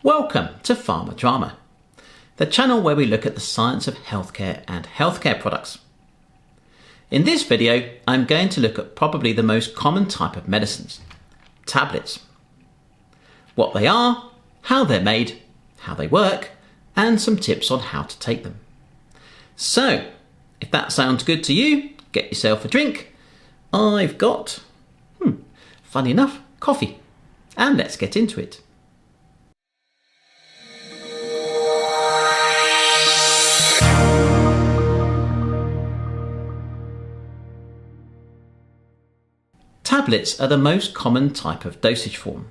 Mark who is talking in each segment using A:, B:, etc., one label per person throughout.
A: Welcome to Pharma Drama, the channel where we look at the science of healthcare and healthcare products. In this video, I'm going to look at probably the most common type of medicines, tablets. What they are, how they're made, how they work, and some tips on how to take them. So, if that sounds good to you, get yourself a drink. I've got, funny enough, coffee. And let's get into it. Tablets are the most common type of dosage form,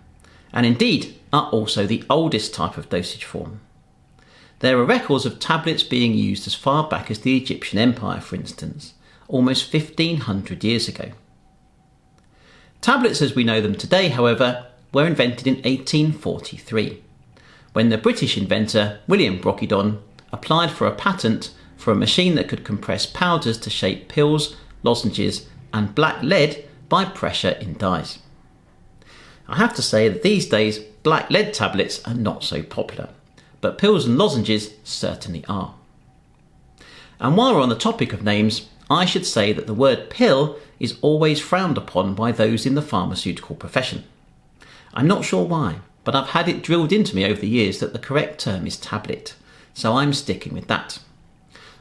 A: and indeed are also the oldest type of dosage form. There are records of tablets being used as far back as the Egyptian Empire, for instance, almost 1500 years ago. Tablets as we know them today, however, were invented in 1843, when the British inventor William Brockidon applied for a patent for a machine that could compress powders to shape pills, lozenges and black lead by pressure in dyes. I have to say that these days black lead tablets are not so popular, but pills and lozenges certainly are. And while we're on the topic of names, I should say that the word pill is always frowned upon by those in the pharmaceutical profession. I'm not sure why, but I've had it drilled into me over the years that the correct term is tablet, so I'm sticking with that.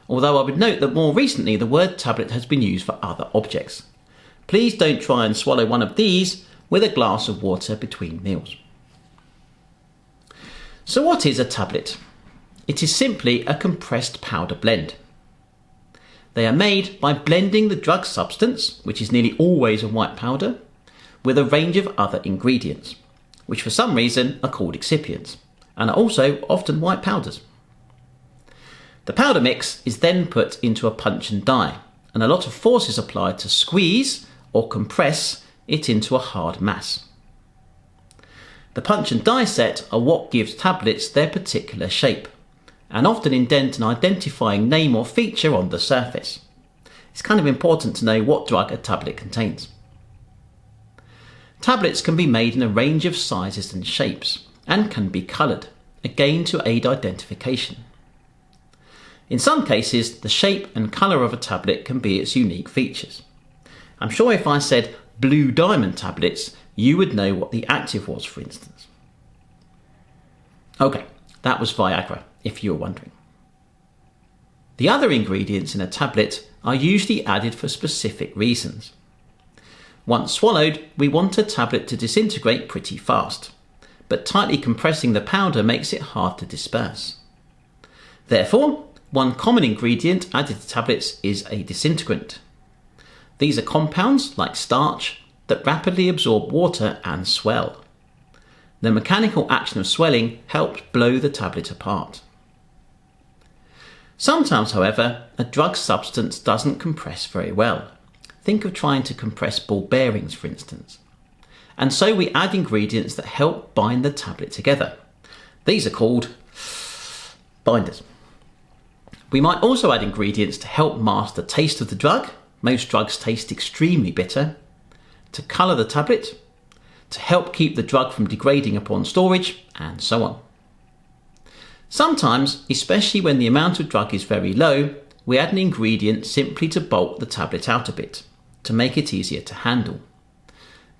A: Although I would note that more recently the word tablet has been used for other objects. Please don't try and swallow one of these with a glass of water between meals. So what is a tablet? It is simply a compressed powder blend. They are made by blending the drug substance, which is nearly always a white powder, with a range of other ingredients, which for some reason are called excipients, and are also often white powders. The powder mix is then put into a punch and die, and a lot of force is applied to squeeze or compress it into a hard mass. The punch and die set are what gives tablets their particular shape, and often indent an identifying name or feature on the surface. It's kind of important to know what drug a tablet contains. Tablets can be made in a range of sizes and shapes, and can be coloured, again to aid identification. In some cases, the shape and colour of a tablet can be its unique features. I'm sure if I said blue diamond tablets, you would know what the active was, for instance. Okay, that was Viagra, if you were wondering. The other ingredients in a tablet are usually added for specific reasons. Once swallowed, we want a tablet to disintegrate pretty fast, but tightly compressing the powder makes it hard to disperse. Therefore, one common ingredient added to tablets is a disintegrant. These are compounds, like starch, that rapidly absorb water and swell. The mechanical action of swelling helps blow the tablet apart. Sometimes, however, a drug substance doesn't compress very well. Think of trying to compress ball bearings, for instance. And so we add ingredients that help bind the tablet together. These are called binders. We might also add ingredients to help mask the taste of the drug. Most drugs taste extremely bitter. To colour the tablet, to help keep the drug from degrading upon storage, and so on. Sometimes, especially when the amount of drug is very low, we add an ingredient simply to bulk the tablet out a bit, to make it easier to handle.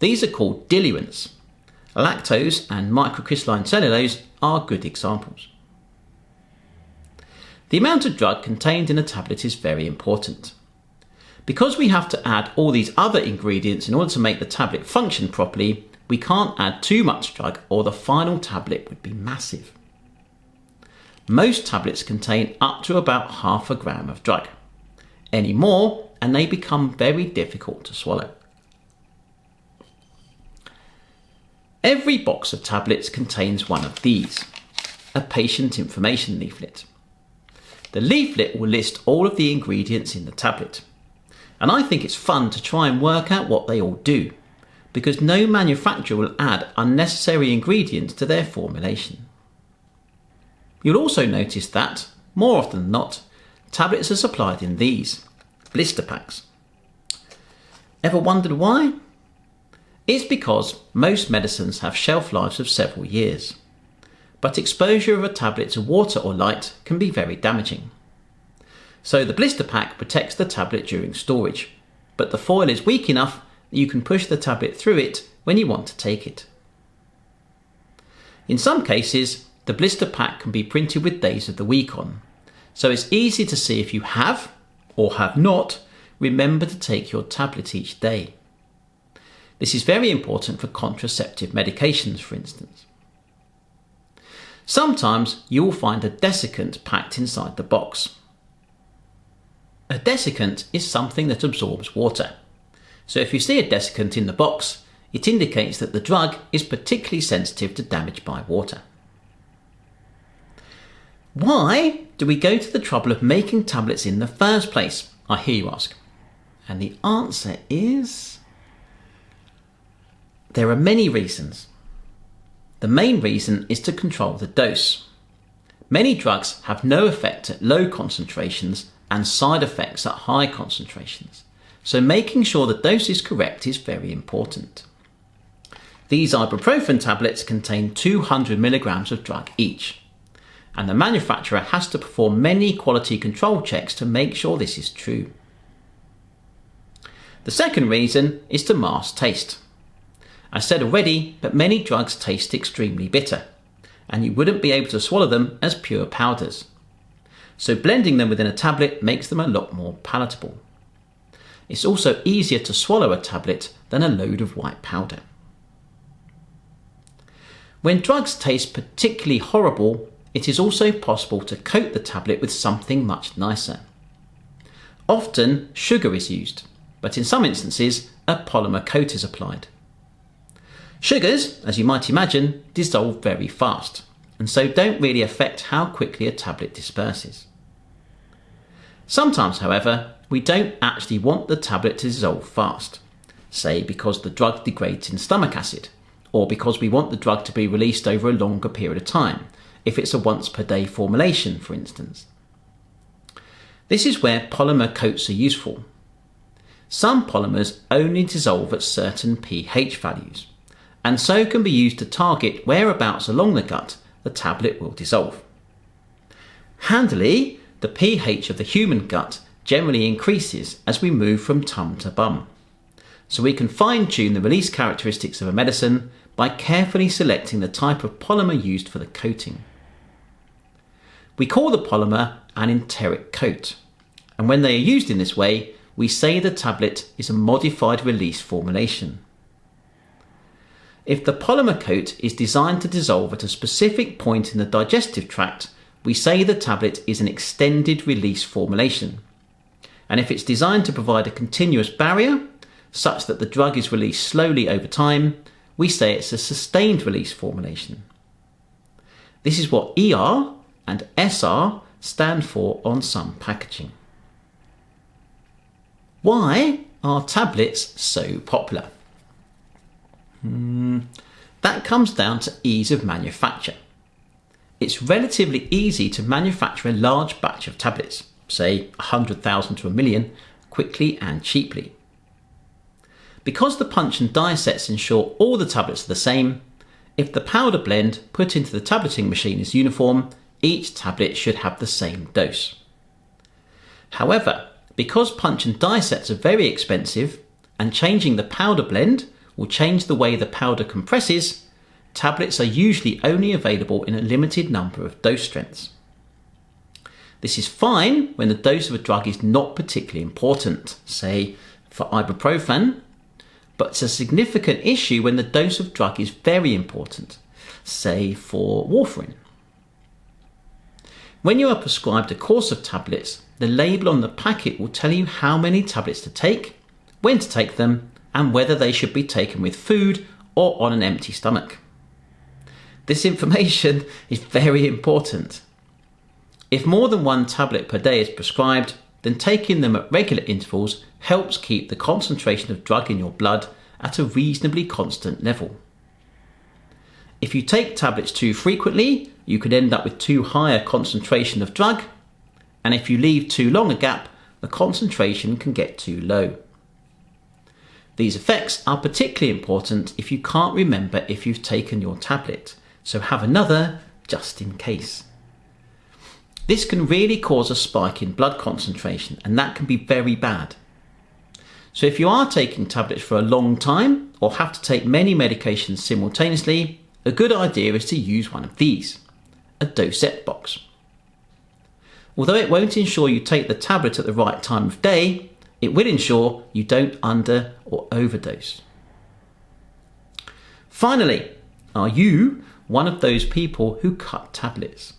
A: These are called diluents. Lactose and microcrystalline cellulose are good examples. The amount of drug contained in a tablet is very important. Because we have to add all these other ingredients in order to make the tablet function properly, we can't add too much drug or the final tablet would be massive. Most tablets contain up to about half a gram of drug. Any more and they become very difficult to swallow. Every box of tablets contains one of these, a patient information leaflet. The leaflet will list all of the ingredients in the tablet. And I think it's fun to try and work out what they all do, because no manufacturer will add unnecessary ingredients to their formulation. You'll also notice that, more often than not, tablets are supplied in these, blister packs. Ever wondered why? It's because most medicines have shelf lives of several years. but exposure of a tablet to water or light can be very damaging. So the blister pack protects the tablet during storage, but the foil is weak enough that you can push the tablet through it when you want to take it. In some cases, the blister pack can be printed with days of the week on, so it's easy to see if you have, or have not, remembered to take your tablet each day. This is very important for contraceptive medications, for instance. Sometimes you will find a desiccant packed inside the box. A desiccant is something that absorbs water. So if you see a desiccant in the box, it indicates that the drug is particularly sensitive to damage by water. Why do we go to the trouble of making tablets in the first place, I hear you ask? And the answer is, there are many reasons. The main reason is to control the dose. Many drugs have no effect at low concentrations and side effects at high concentrations, so making sure the dose is correct is very important. These ibuprofen tablets contain 200 milligrams of drug each, and the manufacturer has to perform many quality control checks to make sure this is true. The second reason is to mask taste. I said already, but many drugs taste extremely bitter, and you wouldn't be able to swallow them as pure powders. So blending them within a tablet makes them a lot more palatable. It's also easier to swallow a tablet than a load of white powder. When drugs taste particularly horrible, it is also possible to coat the tablet with something much nicer. Often sugar is used, but in some instances a polymer coat is applied. Sugars, as you might imagine, dissolve very fast, and so don't really affect how quickly a tablet disperses. Sometimes, however, we don't actually want the tablet to dissolve fast, say because the drug degrades in stomach acid, or because we want the drug to be released over a longer period of time, if it's a once per day formulation, for instance. This is where polymer coats are useful. Some polymers only dissolve at certain pH values, and so can be used to target whereabouts along the gut the tablet will dissolve. Handily, the pH of the human gut generally increases as we move from tum to bum, so we can fine-tune the release characteristics of a medicine by carefully selecting the type of polymer used for the coating. We call the polymer an enteric coat, and when they are used in this way, we say the tablet is a modified release formulation. If the polymer coat is designed to dissolve at a specific point in the digestive tract, we say the tablet is an extended release formulation. And if it's designed to provide a continuous barrier, such that the drug is released slowly over time, we say it's a sustained release formulation. This is what ER and SR stand for on some packaging. Why are tablets so popular? That comes down to ease of manufacture. It's relatively easy to manufacture a large batch of tablets, say 100,000 to 1 million, quickly and cheaply. Because the punch and die sets ensure all the tablets are the same, if the powder blend put into the tableting machine is uniform, each tablet should have the same dose. However, because punch and die sets are very expensive and changing the powder blend will change the way the powder compresses, tablets are usually only available in a limited number of dose strengths. This is fine when the dose of a drug is not particularly important, say for ibuprofen, but it's a significant issue when the dose of drug is very important, say for warfarin. When you are prescribed a course of tablets, the label on the packet will tell you how many tablets to take, when to take them, and whether they should be taken with food or on an empty stomach. This information is very important. If more than one tablet per day is prescribed, then taking them at regular intervals helps keep the concentration of drug in your blood at a reasonably constant level. If you take tablets too frequently, you could end up with too high a concentration of drug, and if you leave too long a gap, the concentration can get too low. These effects are particularly important if you can't remember if you've taken your tablet, so have another just in case. This can really cause a spike in blood concentration, and that can be very bad. So if you are taking tablets for a long time or have to take many medications simultaneously, a good idea is to use one of these, a dosette box. Although it won't ensure you take the tablet at the right time of day, it will ensure you don't under or overdose. Finally, are you one of those people who cut tablets?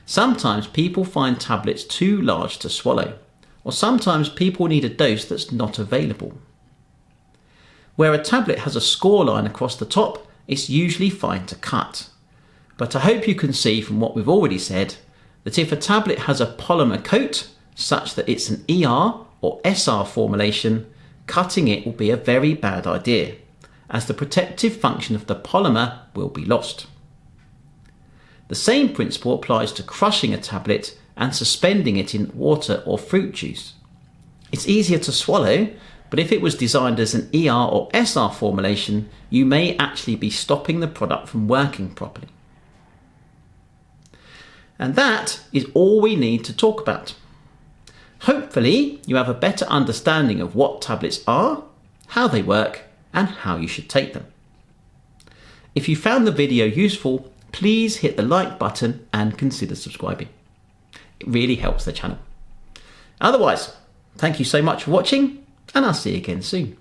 A: Sometimes people find tablets too large to swallow, or sometimes people need a dose that's not available. Where a tablet has a score line across the top, it's usually fine to cut. But I hope you can see from what we've already said that if a tablet has a polymer coat, such that it's an ER or SR formulation, cutting it will be a very bad idea, as the protective function of the polymer will be lost. The same principle applies to crushing a tablet and suspending it in water or fruit juice. It's easier to swallow, but if it was designed as an ER or SR formulation, you may actually be stopping the product from working properly. And that is all we need to talk about. Hopefully, you have a better understanding of what tablets are, how they work, and how you should take them. If you found the video useful, please hit the like button and consider subscribing. It really helps the channel. Otherwise, thank you so much for watching, and I'll see you again soon.